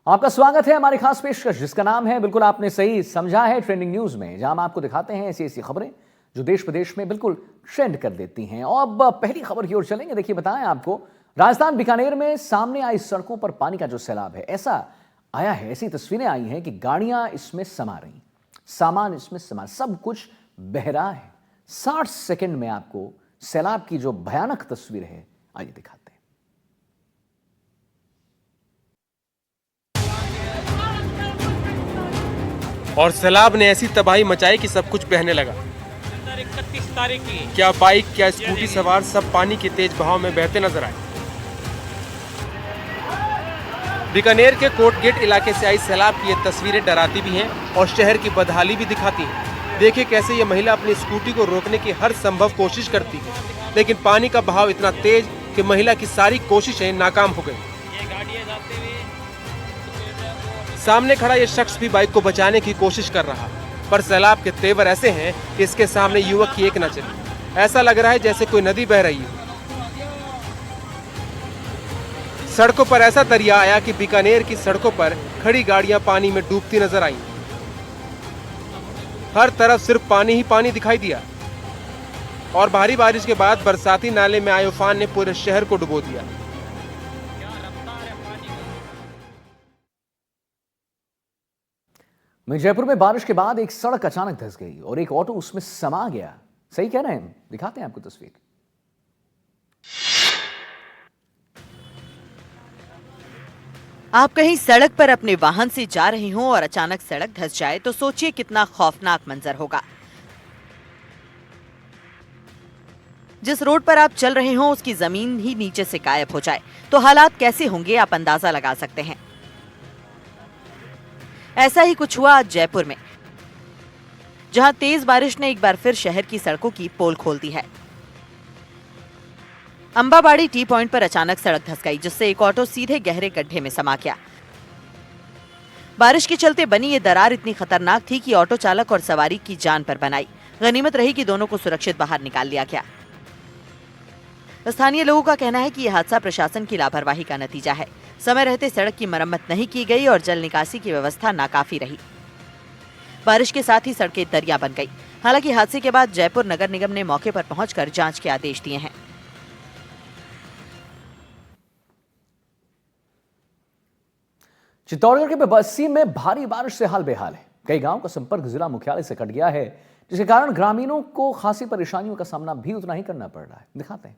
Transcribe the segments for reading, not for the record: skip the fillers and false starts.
आपका स्वागत है हमारी खास पेशकश जिसका नाम है, बिल्कुल आपने सही समझा है, ट्रेंडिंग न्यूज में, जहां हम आपको दिखाते हैं ऐसी ऐसी खबरें जो देश प्रदेश में बिल्कुल ट्रेंड कर देती हैं। और अब पहली खबर की ओर चलेंगे। देखिए, बताएं आपको, राजस्थान बीकानेर में सामने आई सड़कों पर पानी का जो सैलाब है, ऐसा आया है, ऐसी तस्वीरें आई हैं कि गाड़ियां इसमें समा रही, सामान इसमें समा, सब कुछ बह रहा है। 60 सेकंड में आपको सैलाब की जो भयानक तस्वीर है, आइए दिखाते हैं। और सैलाब ने ऐसी तबाही मचाई कि सब कुछ बहने लगा। 31 तारीख की क्या बाइक क्या स्कूटी सवार सब पानी के तेज बहाव में बहते नजर आए। बीकानेर के कोट गेट इलाके से आई सैलाब की ये तस्वीरें डराती भी हैं और शहर की बदहाली भी दिखाती हैं। देखिए कैसे ये महिला अपनी स्कूटी को रोकने की हर संभव कोशिश करती है, लेकिन पानी का बहाव इतना तेज कि महिला की सारी कोशिशें नाकाम हो गई। सामने खड़ा ये शख्स भी बाइक को बचाने की कोशिश कर रहा, पर सैलाब के तेवर ऐसे हैं कि इसके सामने युवक की एक न चली। ऐसा लग रहा है जैसे कोई नदी बह रही हो। सड़कों पर ऐसा दरिया आया कि बीकानेर की सड़कों पर खड़ी गाड़ियां पानी में डूबती नजर आईं। हर तरफ सिर्फ पानी ही पानी दिखाई दिया और भारी बारिश के बाद बरसाती नाले में आए उफान ने पूरे शहर को डुबो दिया। जयपुर में बारिश के बाद एक सड़क अचानक धंस गई और एक ऑटो उसमें समा गया। सही कह रहे हैं, दिखाते हैं आपको तस्वीर। आप कहीं सड़क पर अपने वाहन से जा रहे हों और अचानक सड़क धंस जाए तो सोचिए कितना खौफनाक मंजर होगा। जिस रोड पर आप चल रहे हों उसकी जमीन ही नीचे से गायब हो जाए तो हालात कैसे होंगे आप अंदाजा लगा सकते हैं। ऐसा ही कुछ हुआ आज जयपुर में, जहां तेज बारिश ने एक बार फिर शहर की सड़कों की पोल खोल दी है। अंबाबाड़ी टी पॉइंट पर अचानक सड़क धंस गई, जिससे एक ऑटो सीधे गहरे गड्ढे में समा गया। बारिश के चलते बनी ये दरार इतनी खतरनाक थी कि ऑटो चालक और सवारी की जान पर बनाई। गनीमत रही कि दोनों को सुरक्षित बाहर निकाल लिया गया। स्थानीय लोगों का कहना है कि यह हादसा प्रशासन की लापरवाही का नतीजा है। समय रहते सड़क की मरम्मत नहीं की गई और जल निकासी की व्यवस्था नाकाफी रही। बारिश के साथ ही सड़कें दरिया बन गई। हालांकि हादसे के बाद जयपुर नगर निगम ने मौके पर पहुंचकर जांच के आदेश दिए हैं। चित्तौड़गढ़ के बस्सी में भारी बारिश से हाल बेहाल है। कई गांवों का संपर्क जिला मुख्यालय से कट गया है, जिसके कारण ग्रामीणों को खासी परेशानियों का सामना भी उतना ही करना पड़ रहा है। दिखाते हैं।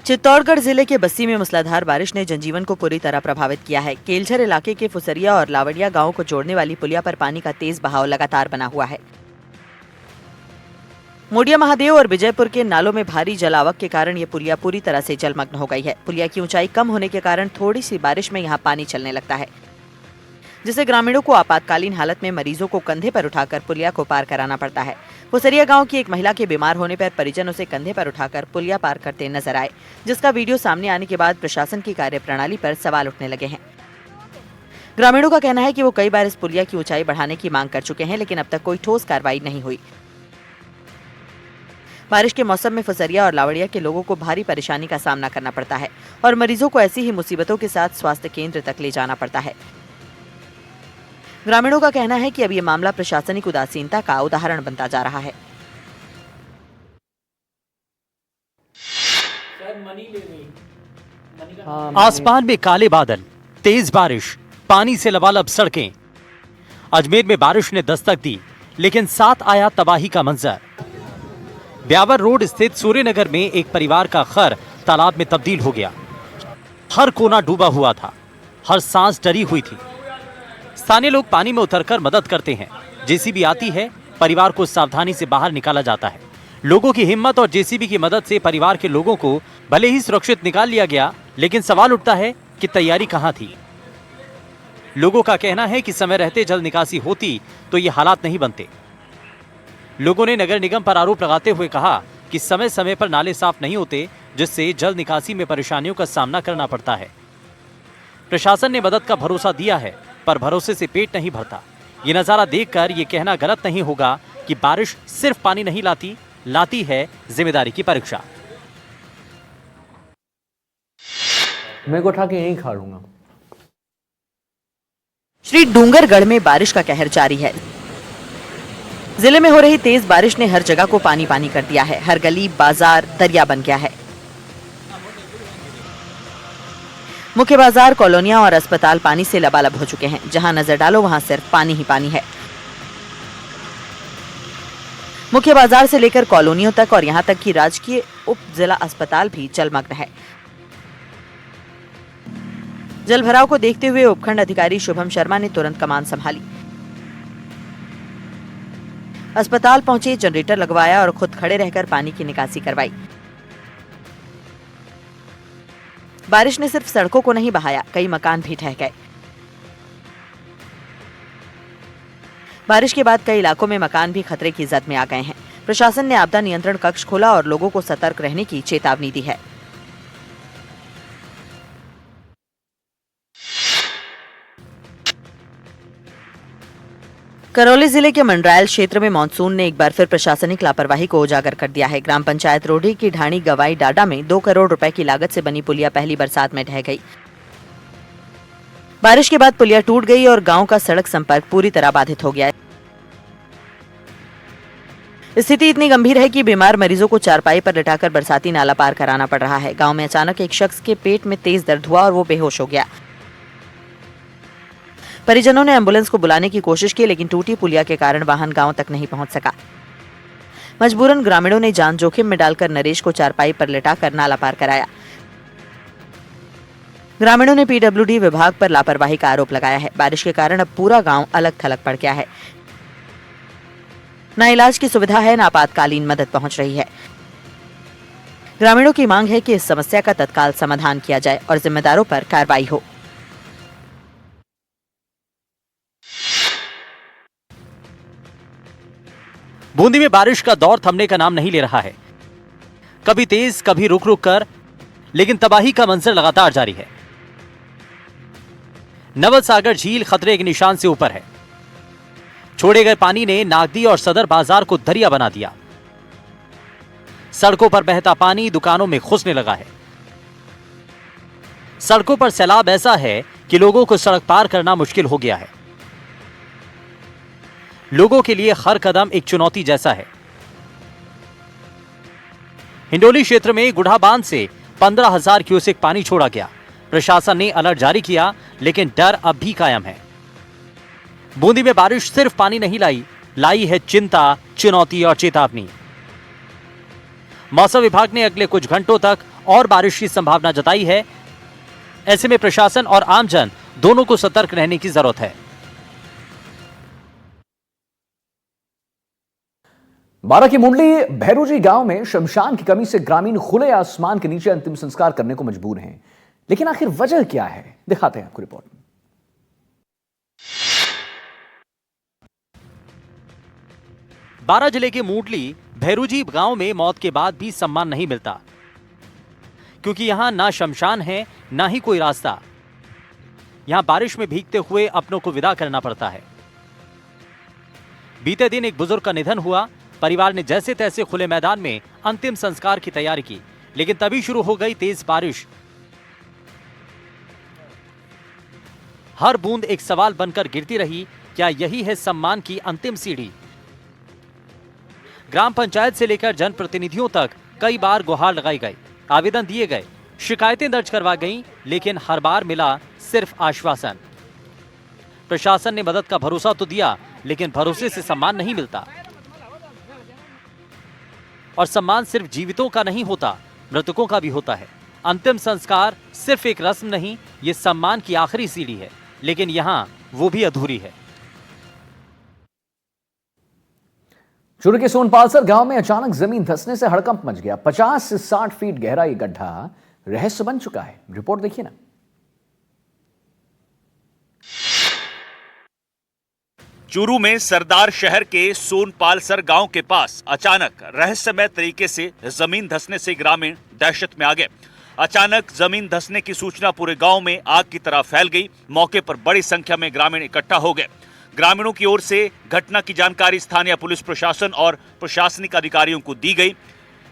चित्तौड़गढ़ जिले के बस्सी में मूसलाधार बारिश ने जनजीवन को पूरी तरह प्रभावित किया है। केलझर इलाके के फुसरिया और लावड़िया गांवों को जोड़ने वाली पुलिया पर पानी का तेज बहाव लगातार बना हुआ है। मोडिया महादेव और विजयपुर के नालों में भारी जलावक के कारण ये पुलिया पूरी तरह से जलमग्न हो गई है। पुलिया की ऊंचाई कम होने के कारण थोड़ी सी बारिश में यहाँ पानी चलने लगता है, जिससे ग्रामीणों को आपातकालीन हालत में मरीजों को कंधे पर उठाकर पुलिया को पार कराना पड़ता है। फुसरिया गांव की एक महिला के बीमार होने पर परिजन उसे कंधे पर उठाकर पुलिया पार करते नजर आए, जिसका वीडियो सामने आने के बाद प्रशासन की कार्यप्रणाली पर सवाल उठने लगे हैं। ग्रामीणों का कहना है कि वो कई बार इस पुलिया की ऊंचाई बढ़ाने की मांग कर चुके हैं, लेकिन अब तक कोई ठोस कार्रवाई नहीं हुई। बारिश के मौसम में फुसरिया और लावड़िया के लोगों को भारी परेशानी का सामना करना पड़ता है और मरीजों को ऐसी ही मुसीबतों के साथ स्वास्थ्य केंद्र तक ले जाना पड़ता है। ग्रामीणों का कहना है कि अब ये मामला प्रशासनिक उदासीनता का उदाहरण बनता जा रहा है। आसमान में काले बादल, तेज बारिश, पानी से लबालब सड़कें। अजमेर में बारिश ने दस्तक दी, लेकिन साथ आया तबाही का मंजर। ब्यावर रोड स्थित सूर्यनगर में एक परिवार का घर तालाब में तब्दील हो गया। हर कोना डूबा हुआ था, हर सांस डरी हुई थी। स्थानीय लोग पानी में उतरकर मदद करते हैं। जेसीबी आती है, परिवार को सावधानी से बाहर निकाला जाता है। लोगों की हिम्मत और जेसीबी की मदद से परिवार के लोगों को भले ही सुरक्षित निकाल लिया गया, लेकिन सवाल उठता है कि तैयारी कहां थी। लोगों का कहना है कि समय रहते जल निकासी होती तो ये हालात नहीं बनते। लोगों ने नगर निगम पर आरोप लगाते हुए कहा कि समय समय पर नाले साफ नहीं होते, जिससे जल निकासी में परेशानियों का सामना करना पड़ता है। प्रशासन ने मदद का भरोसा दिया है, पर भरोसे से पेट नहीं भरता। ये नजारा देखकर ये कहना गलत नहीं होगा कि बारिश सिर्फ पानी नहीं लाती है जिम्मेदारी की परीक्षा। मेरे को उठा के यहीं खा लूंगा। श्री डूंगरगढ़ में बारिश का कहर जारी है। जिले में हो रही तेज बारिश ने हर जगह को पानी पानी कर दिया है। हर गली बाजार दरिया बन गया है। मुख्य बाजार, कॉलोनियां और अस्पताल पानी से लबालब हो चुके हैं। जहां नजर डालो वहां सिर्फ पानी ही पानी है। मुख्य बाजार से लेकर कॉलोनियों तक और यहां तक कि राजकीय उप जिला अस्पताल भी जलमग्न है। जलभराव को देखते हुए उपखंड अधिकारी शुभम शर्मा ने तुरंत कमान संभाली। अस्पताल पहुंचे, जनरेटर लगवाया और खुद खड़े रहकर पानी की निकासी करवाई। बारिश ने सिर्फ सड़कों को नहीं बहाया, कई मकान भी ढह गए। बारिश के बाद कई इलाकों में मकान भी खतरे की जद में आ गए हैं। प्रशासन ने आपदा नियंत्रण कक्ष खोला और लोगों को सतर्क रहने की चेतावनी दी है। करौली जिले के मंडरायल क्षेत्र में मानसून ने एक बार फिर प्रशासनिक लापरवाही को उजागर कर दिया है। ग्राम पंचायत रोडी की ढाणी गवाई डाडा में 2 करोड़ रुपए की लागत से बनी पुलिया पहली बरसात में ढह गई। बारिश के बाद पुलिया टूट गई और गांव का सड़क संपर्क पूरी तरह बाधित हो गया। स्थिति इतनी गंभीर है कि बीमार मरीजों को चारपाई पर लिटाकर बरसाती नाला पार कराना पड़ रहा है। गांव में अचानक एक शख्स के पेट में तेज दर्द हुआ और वो बेहोश हो गया। परिजनों ने एम्बुलेंस को बुलाने की कोशिश की, लेकिन टूटी पुलिया के कारण वाहन गांव तक नहीं पहुंच सका। मजबूरन ग्रामीणों ने जान जोखिम में डालकर नरेश को चारपाई पर लिटाकर नाला पार कराया। ग्रामीणों ने पीडब्ल्यूडी विभाग पर लापरवाही का आरोप लगाया है। बारिश के कारण अब पूरा गांव अलग थलग पड़ गया है। न इलाज की सुविधा है, न आपातकालीन मदद पहुंच रही है। ग्रामीणों की मांग है कि इस समस्या का तत्काल समाधान किया जाए और जिम्मेदारों पर कार्रवाई हो। बूंदी में बारिश का दौर थमने का नाम नहीं ले रहा है। कभी तेज, कभी रुक रुक कर, लेकिन तबाही का मंजर लगातार जारी है। नवल सागर झील खतरे के निशान से ऊपर है। छोड़े गए पानी ने नागदी और सदर बाजार को दरिया बना दिया। सड़कों पर बहता पानी दुकानों में घुसने लगा है। सड़कों पर सैलाब ऐसा है कि लोगों को सड़क पार करना मुश्किल हो गया है। लोगों के लिए हर कदम एक चुनौती जैसा है। हिंडोली क्षेत्र में गुढ़ा बांध से 15,000 क्यूसेक पानी छोड़ा गया। प्रशासन ने अलर्ट जारी किया, लेकिन डर अब भी कायम है। बूंदी में बारिश सिर्फ पानी नहीं लाई है चिंता, चुनौती और चेतावनी। मौसम विभाग ने अगले कुछ घंटों तक और बारिश की संभावना जताई है। ऐसे में प्रशासन और आमजन दोनों को सतर्क रहने की जरूरत है। बारां की मुंडली भैरूजी गांव में शमशान की कमी से ग्रामीण खुले आसमान के नीचे अंतिम संस्कार करने को मजबूर हैं। लेकिन आखिर वजह क्या है, दिखाते हैं आपको रिपोर्ट में। बारां जिले के मुंडली भैरूजी गांव में मौत के बाद भी सम्मान नहीं मिलता, क्योंकि यहां ना शमशान है ना ही कोई रास्ता। यहां बारिश में भीगते हुए अपनों को विदा करना पड़ता है। बीते दिन एक बुजुर्ग का निधन हुआ। परिवार ने जैसे तैसे खुले मैदान में अंतिम संस्कार की तैयारी की, लेकिन तभी शुरू हो गई तेज बारिश। हर बूंद एक सवाल बनकर गिरती रही। क्या यही है सम्मान की अंतिम सीढ़ी? ग्राम पंचायत से लेकर जनप्रतिनिधियों तक कई बार गुहार लगाई गई, आवेदन दिए गए, शिकायतें दर्ज करवा गईं, लेकिन हर बार मिला सिर्फ आश्वासन। प्रशासन ने मदद का भरोसा तो दिया, लेकिन भरोसे से सम्मान नहीं मिलता। और सम्मान सिर्फ जीवितों का नहीं होता, मृतकों का भी होता है। अंतिम संस्कार सिर्फ एक रस्म नहीं, ये सम्मान की आखिरी सीढ़ी है, लेकिन यहां वो भी अधूरी है। चूरू के सोनपालसर गांव में अचानक जमीन धंसने से हड़कंप मच गया। 50 से 60 फीट गहरा ये गड्ढा रहस्य बन चुका है। रिपोर्ट देखिए ना। चूरू में सरदार शहर के सोनपालसर गांव के पास अचानक रहस्यमय तरीके से जमीन धंसने से ग्रामीण दहशत में आ गए। अचानक जमीन धंसने की सूचना पूरे गांव में आग की तरह फैल गई। मौके पर बड़ी संख्या में ग्रामीण इकट्ठा हो गए। ग्रामीणों की ओर से घटना की जानकारी स्थानीय पुलिस प्रशासन और प्रशासनिक अधिकारियों को दी गई।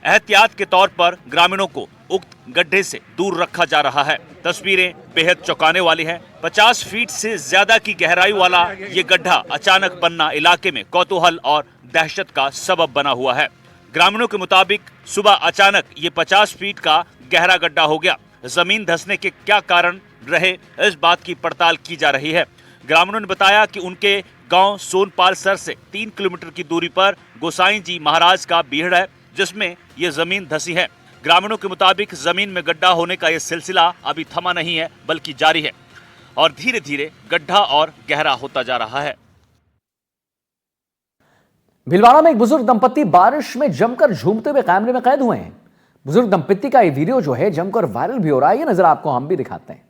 एहतियात के तौर पर ग्रामीणों को उक्त गड्ढे से दूर रखा जा रहा है। तस्वीरें बेहद चौंकाने वाली हैं। 50 फीट से ज्यादा की गहराई वाला ये गड्ढा अचानक बनना इलाके में कौतूहल और दहशत का सबब बना हुआ है। ग्रामीणों के मुताबिक सुबह अचानक ये 50 फीट का गहरा गड्ढा हो गया। जमीन धंसने के क्या कारण रहे, इस बात की पड़ताल की जा रही है। ग्रामीणों ने बताया कि उनके गांव सोनपाल सर से 3 किलोमीटर की दूरी पर गोसाई जी महाराज का बीहड़ है, जिसमें ये जमीन धंसी है। ग्रामीणों के मुताबिक जमीन में गड्ढा होने का यह सिलसिला अभी थमा नहीं है, बल्कि जारी है और धीरे धीरे गड्ढा और गहरा होता जा रहा है। भीलवाड़ा में एक बुजुर्ग दंपत्ति बारिश में जमकर झूमते हुए कैमरे में कैद हुए हैं। बुजुर्ग दंपत्ति का ये वीडियो जो है जमकर वायरल भी हो रहा है। ये नजर आपको हम भी दिखाते हैं।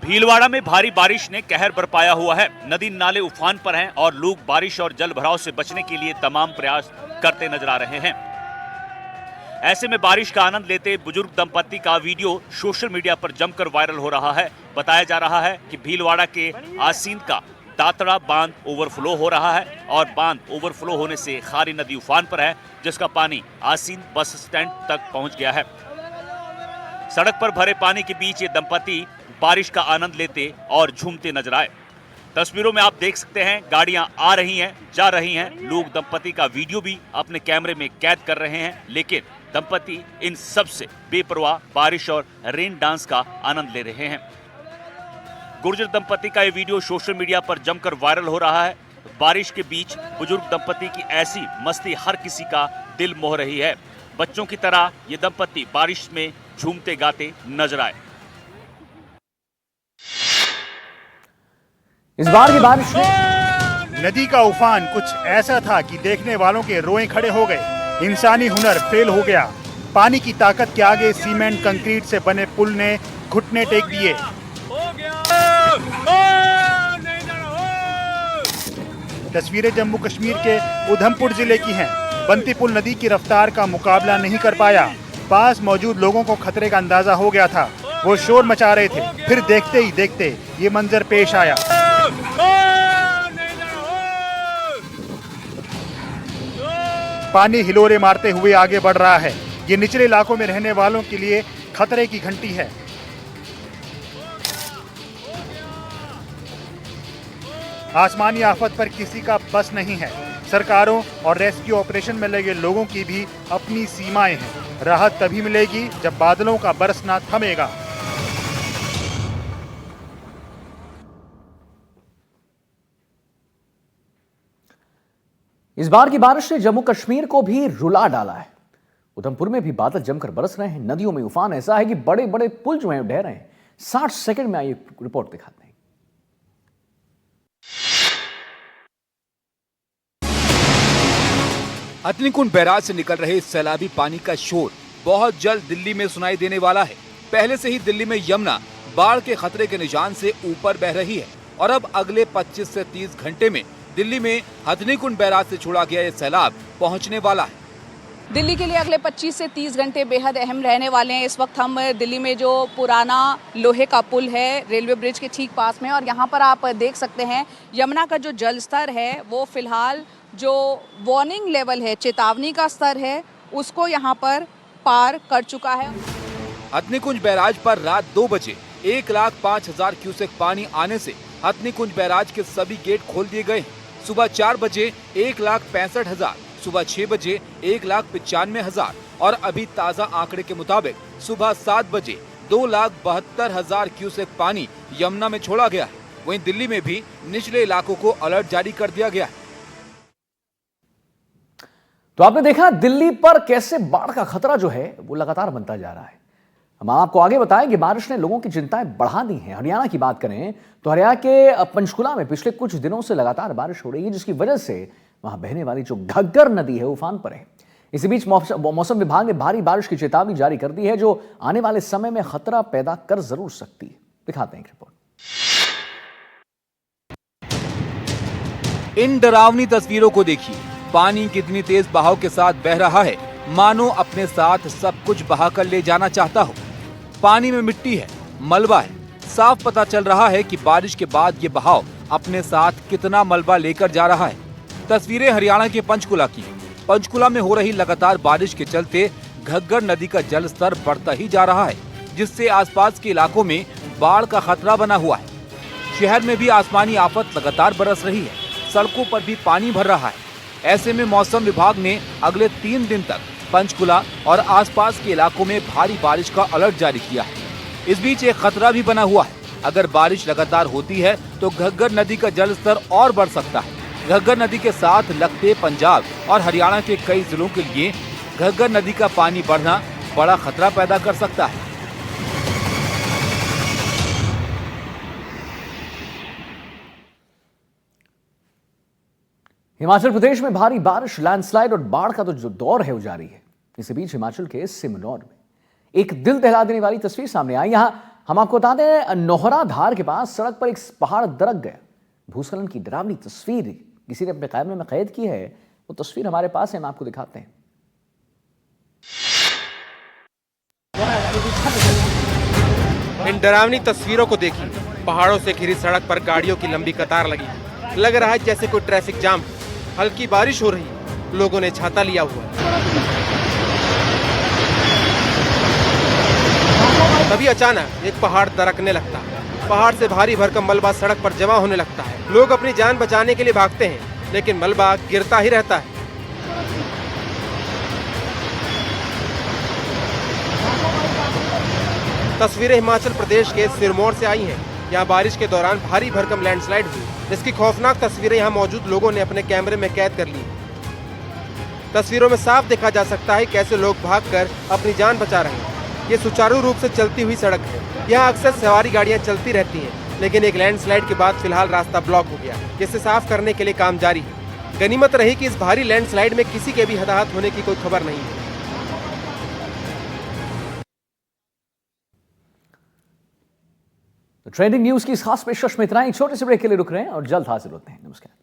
भीलवाड़ा में भारी बारिश ने कहर बरपाया हुआ है। नदी नाले उफान पर हैं और लोग बारिश और जल भराव से बचने के लिए तमाम प्रयास करते नजर आ रहे हैं। ऐसे में बारिश का आनंद लेते बुजुर्ग दंपत्ति का वीडियो सोशल मीडिया पर जमकर वायरल हो रहा है। बताया जा रहा है कि भीलवाड़ा के आसीन का दातड़ा बांध ओवरफ्लो हो रहा है और बांध ओवरफ्लो होने से खारी नदी उफान पर है, जिसका पानी आसीन बस स्टैंड तक पहुंच गया है। सड़क पर भरे पानी के बीच ये दंपत्ति बारिश का आनंद लेते और झूमते नजर आए। तस्वीरों में आप देख सकते हैं गाड़ियां आ रही हैं, जा रही हैं। लोग दंपति का वीडियो भी अपने कैमरे में कैद कर रहे हैं, लेकिन दंपति इन सब से बेपरवाह बारिश और रेन डांस का आनंद ले रहे हैं। गुर्जर दंपति का ये वीडियो सोशल मीडिया पर जमकर वायरल हो रहा है। बारिश के बीच बुजुर्ग दंपति की ऐसी मस्ती हर किसी का दिल मोह रही है। बच्चों की तरह ये दंपति बारिश में झूमते गाते नजर आए। इस बार की बारिश में नदी का उफान कुछ ऐसा था कि देखने वालों के रोए खड़े हो गए। इंसानी हुनर फेल हो गया। पानी की ताकत के आगे सीमेंट कंक्रीट से बने पुल ने घुटने टेक दिए। तस्वीरें जम्मू कश्मीर के उधमपुर जिले की हैं। बंती पुल नदी की रफ्तार का मुकाबला नहीं कर पाया। पास मौजूद लोगों को खतरे का अंदाजा हो गया था। वो शोर मचा रहे थे। फिर देखते ही देखते ये मंजर पेश आया। पानी हिलोरे मारते हुए आगे बढ़ रहा है। ये निचले इलाकों में रहने वालों के लिए खतरे की घंटी है। आसमानी आफत पर किसी का बस नहीं है। सरकारों और रेस्क्यू ऑपरेशन में लगे लोगों की भी अपनी सीमाएं हैं। राहत तभी मिलेगी जब बादलों का बरसना थमेगा। इस बार की बारिश ने जम्मू कश्मीर को भी रुला डाला है। उधमपुर में भी बादल जमकर बरस रहे हैं। नदियों में उफान ऐसा है कि बड़े बड़े पुल जो हैं ढह रहे हैं। 60 सेकंड में आइए रिपोर्ट दिखाते हैं। हथनीकुंड बैराज से निकल रहे सैलाबी पानी का शोर बहुत जल्द दिल्ली में सुनाई देने वाला है। पहले से ही दिल्ली में यमुना बाढ़ के खतरे के निशान से ऊपर बह रही है और अब अगले 25 से 30 घंटे में दिल्ली में हथनीकुंड बैराज से छोड़ा गया ये सैलाब पहुंचने वाला है। दिल्ली के लिए अगले 25 से 30 घंटे बेहद अहम रहने वाले हैं। इस वक्त हम दिल्ली में जो पुराना लोहे का पुल है रेलवे ब्रिज के ठीक पास में, और यहाँ पर आप देख सकते हैं यमुना का जो जल स्तर है वो फिलहाल जो वार्निंग लेवल है, चेतावनी का स्तर है, उसको यहाँ पर पार कर चुका है। हथनीकुंज बैराज पर रात 2 बजे 1,05,000 क्यूसेक पानी आने से हथनीकुंज बैराज के सभी गेट खोल दिए गए। सुबह 4 बजे 1,65,000, सुबह 6 बजे 1,95,000 और अभी ताज़ा आंकड़े के मुताबिक सुबह 7 बजे 2,72,000 क्यूसेक पानी यमुना में छोड़ा गया है। वहीं दिल्ली में भी निचले इलाकों को अलर्ट जारी कर दिया गया है। तो आपने देखा दिल्ली पर कैसे बाढ़ का खतरा जो है वो लगातार बनता जा रहा है। हम आपको आगे बताएं कि बारिश ने लोगों की चिंताएं बढ़ा दी हैं। हरियाणा की बात करें तो हरियाणा के पंचकुला में पिछले कुछ दिनों से लगातार बारिश हो रही है, जिसकी वजह से वहां बहने वाली जो घग्गर नदी है उफान पर है। इसी बीच मौसम विभाग ने भारी बारिश की चेतावनी जारी कर दी है, जो आने वाले समय में खतरा पैदा कर जरूर सकती है। दिखाते हैं एक रिपोर्ट। इन डरावनी तस्वीरों को देखिए। पानी कितनी तेज बहाव के साथ बह रहा है, मानो अपने साथ सब कुछ बहाकर ले जाना चाहता हो। पानी में मिट्टी है, मलबा है। साफ पता चल रहा है कि बारिश के बाद ये बहाव अपने साथ कितना मलबा लेकर जा रहा है। तस्वीरें हरियाणा के पंचकुला की। पंचकुला में हो रही लगातार बारिश के चलते घग्गर नदी का जल स्तर बढ़ता ही जा रहा है, जिससे आसपास के इलाकों में बाढ़ का खतरा बना हुआ है। शहर में भी आसमानी आफत लगातार बरस रही है, सड़कों पर भी पानी भर रहा है। ऐसे में मौसम विभाग ने अगले 3 दिन तक पंचकुला और आसपास के इलाकों में भारी बारिश का अलर्ट जारी किया है। इस बीच एक खतरा भी बना हुआ है, अगर बारिश लगातार होती है तो घग्गर नदी का जल स्तर और बढ़ सकता है। घग्गर नदी के साथ लगते पंजाब और हरियाणा के कई जिलों के लिए घग्गर नदी का पानी बढ़ना बड़ा खतरा पैदा कर सकता है। हिमाचल प्रदेश में भारी बारिश, लैंडस्लाइड और बाढ़ का तो जो दौर है वो जारी है। इसी बीच हिमाचल के सिमनौर में एक दिल दहला देने वाली तस्वीर सामने आई। यहां हम आपको बता दें, नोहरा धार के पास सड़क पर एक पहाड़ दरक गया। भूस्खलन की डरावनी तस्वीर किसी ने अपने कैमरे में कैद की है। वो तस्वीर हमारे पास है, हम आपको दिखाते हैं। इन डरावनी तस्वीरों को देखिए। पहाड़ों से घिरी सड़क पर गाड़ियों की लंबी कतार लगी। लग रहा है जैसे कोई ट्रैफिक जाम। हल्की बारिश हो रही, लोगों ने छाता लिया हुआ है। तभी अचानक एक पहाड़ दरकने लगता है। पहाड़ से भारी भरकम मलबा सड़क पर जमा होने लगता है। लोग अपनी जान बचाने के लिए भागते हैं, लेकिन मलबा गिरता ही रहता है। तस्वीरें हिमाचल प्रदेश के सिरमौर से आई हैं। यहाँ बारिश के दौरान भारी भरकम लैंडस्लाइड हुई। इसकी खौफनाक तस्वीरें यहाँ मौजूद लोगों ने अपने कैमरे में कैद कर ली। तस्वीरों में साफ देखा जा सकता है कैसे लोग भागकर अपनी जान बचा रहे हैं। ये सुचारू रूप से चलती हुई सड़क है। यहाँ अक्सर सवारी गाड़ियाँ चलती रहती हैं, लेकिन एक लैंडस्लाइड के बाद फिलहाल रास्ता ब्लॉक हो गया, जिसे साफ करने के लिए काम जारी है। गनीमत रही कि इस भारी लैंडस्लाइड में किसी के भी हताहत होने की कोई खबर नहीं है। तो ट्रेंडिंग न्यूज की इस खास पेशकश में इतना ही। छोटे से ब्रेक के लिए रुक रहे हैं और जल्द हाजिर होते हैं। नमस्कार।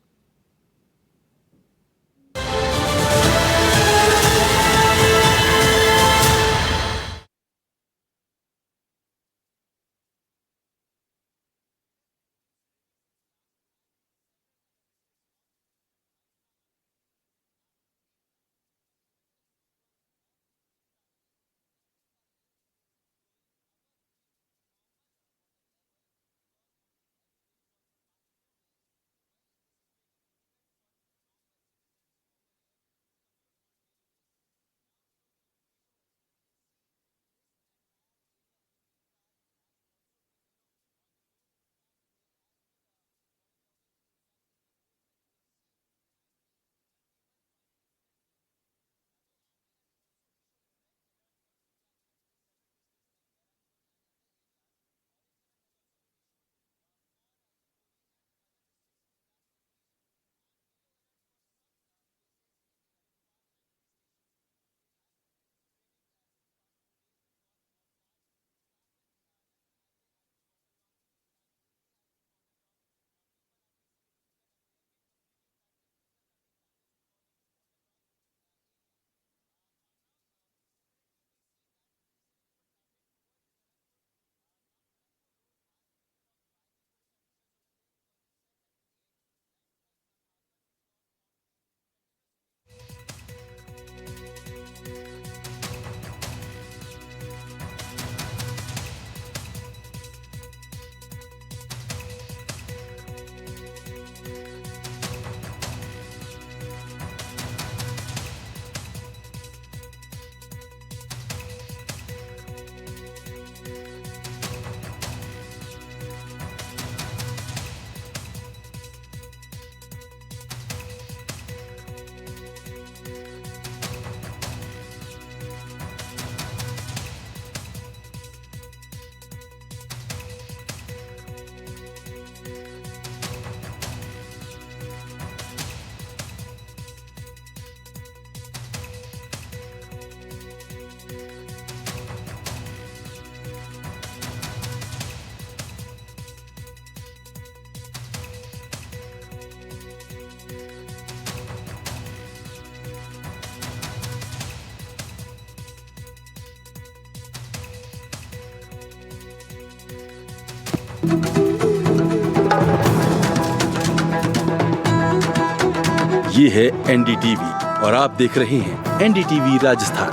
ये है एनडीटीवी, और आप देख रहे हैं एनडीटीवी राजस्थान।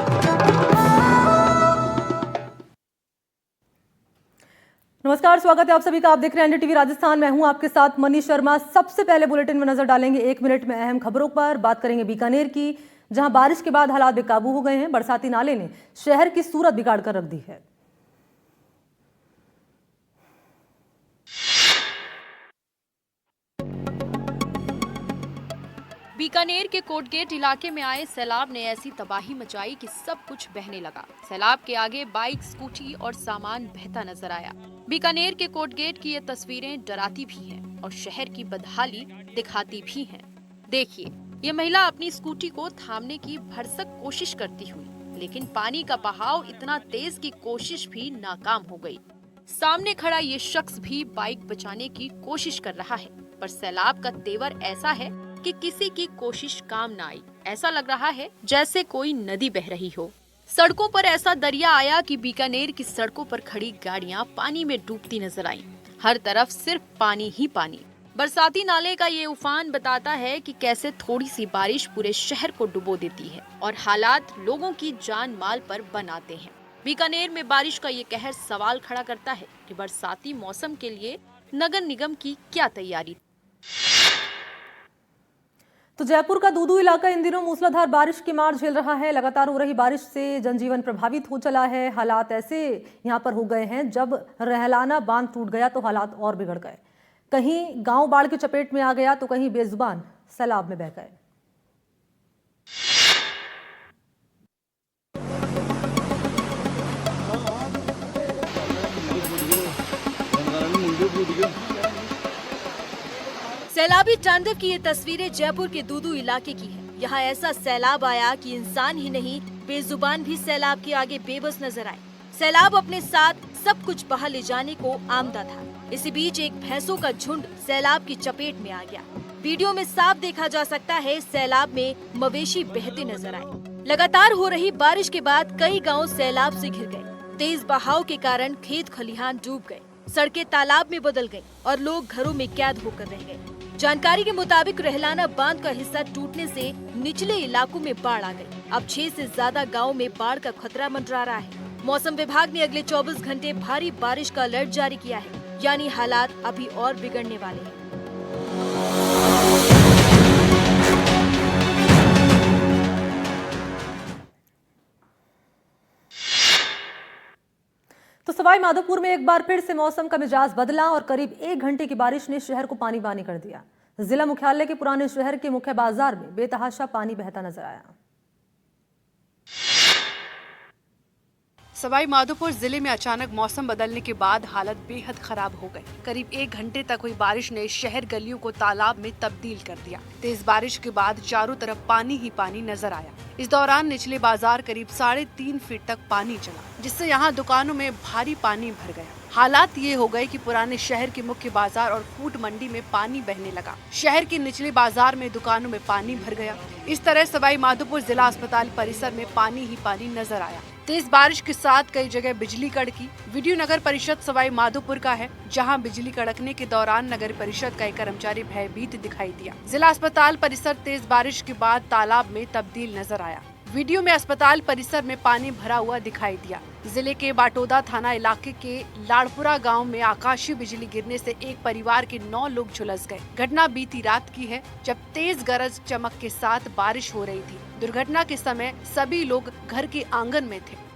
नमस्कार, स्वागत है आप सभी का। आप देख रहे हैं एनडीटीवी राजस्थान। मैं हूं आपके साथ मनीष शर्मा। सबसे पहले बुलेटिन में नजर डालेंगे 1 मिनट में अहम खबरों पर। बात करेंगे बीकानेर की, जहां बारिश के बाद हालात बेकाबू हो गए हैं। बरसाती नाले ने शहर की सूरत बिगाड़ कर रख दी है। बीकानेर के कोटगेट इलाके में आए सैलाब ने ऐसी तबाही मचाई कि सब कुछ बहने लगा। सैलाब के आगे बाइक, स्कूटी और सामान बहता नजर आया। बीकानेर के कोटगेट की ये तस्वीरें डराती भी हैं और शहर की बदहाली दिखाती भी हैं। देखिए, ये महिला अपनी स्कूटी को थामने की भरसक कोशिश करती हुई, लेकिन पानी का बहाव इतना तेज कि कोशिश भी नाकाम हो गई। सामने खड़ा ये शख्स भी बाइक बचाने की कोशिश कर रहा है, पर सैलाब का तेवर ऐसा है कि किसी की कोशिश काम न आई। ऐसा लग रहा है जैसे कोई नदी बह रही हो। सड़कों पर ऐसा दरिया आया कि बीकानेर की सड़कों पर खड़ी गाड़ियां पानी में डूबती नजर आईं। हर तरफ सिर्फ पानी ही पानी। बरसाती नाले का ये उफान बताता है कि कैसे थोड़ी सी बारिश पूरे शहर को डुबो देती है और हालात लोगों की जान माल पर बनाते हैं। बीकानेर में बारिश का ये कहर सवाल खड़ा करता है कि बरसाती मौसम के लिए नगर निगम की क्या तैयारी। तो जयपुर का दूदू इलाका इन दिनों मूसलाधार बारिश की मार झेल रहा है। लगातार हो रही बारिश से जनजीवन प्रभावित हो चला है। हालात ऐसे यहाँ पर हो गए हैं, जब रहलाना बांध टूट गया तो हालात और बिगड़ गए। कहीं गांव बाढ़ की चपेट में आ गया तो कहीं बेजुबान सैलाब में बह गए। सैलाबी तांडव की ये तस्वीरें जयपुर के दूदू इलाके की है। यहाँ ऐसा सैलाब आया कि इंसान ही नहीं, बेजुबान भी सैलाब के आगे बेबस नजर आए। सैलाब अपने साथ सब कुछ बहा ले जाने को आमदा था। इसी बीच एक भैंसों का झुंड सैलाब की चपेट में आ गया। वीडियो में साफ देखा जा सकता है सैलाब में मवेशी बहते नजर आए। लगातार हो रही बारिश के बाद कई गाँव सैलाब से घिर गए। तेज बहाव के कारण खेत खलिहान डूब गए, सड़कें तालाब में बदल गयी और लोग घरों में कैद होकर रह गए। जानकारी के मुताबिक रहलाना बांध का हिस्सा टूटने से निचले इलाकों में बाढ़ आ गई। अब 6 से ज्यादा गाँव में बाढ़ का खतरा मंडरा रहा है। मौसम विभाग ने अगले 24 घंटे भारी बारिश का अलर्ट जारी किया है, यानी हालात अभी और बिगड़ने वाले हैं। तो सवाई माधोपुर में एक बार फिर से मौसम का मिजाज बदला और करीब 1 घंटे की बारिश ने शहर को पानी पानी कर दिया। जिला मुख्यालय के पुराने शहर के मुख्य बाजार में बेतहाशा पानी बहता नजर आया। सवाई माधोपुर जिले में अचानक मौसम बदलने के बाद हालत बेहद खराब हो गई। करीब 1 घंटे तक हुई बारिश ने शहर गलियों को तालाब में तब्दील कर दिया। तेज बारिश के बाद चारों तरफ पानी ही पानी नजर आया। इस दौरान निचले बाजार करीब 3.5 फीट तक पानी चला, जिससे यहाँ दुकानों में भारी पानी भर गया। हालात ये हो गए कि पुराने शहर के मुख्य बाजार और फूट मंडी में पानी बहने लगा। शहर के निचले बाजार में दुकानों में पानी भर गया। इस तरह सवाई माधोपुर जिला अस्पताल परिसर में पानी ही पानी नजर आया। तेज बारिश के साथ कई जगह बिजली कड़की। वीडियो नगर परिषद सवाई माधोपुर का है, जहां बिजली कड़कने के दौरान नगर परिषद का एक कर्मचारी भयभीत दिखाई दिया। जिला अस्पताल परिसर तेज बारिश के बाद तालाब में तब्दील नजर आया। वीडियो में अस्पताल परिसर में पानी भरा हुआ दिखाई दिया। जिले के बाटोदा थाना इलाके के लाड़पुरा गांव में आकाशीय बिजली गिरने से एक परिवार के 9 लोग झुलस गए। घटना बीती रात की है, जब तेज गरज चमक के साथ बारिश हो रही थी। दुर्घटना के समय सभी लोग घर के आंगन में थे।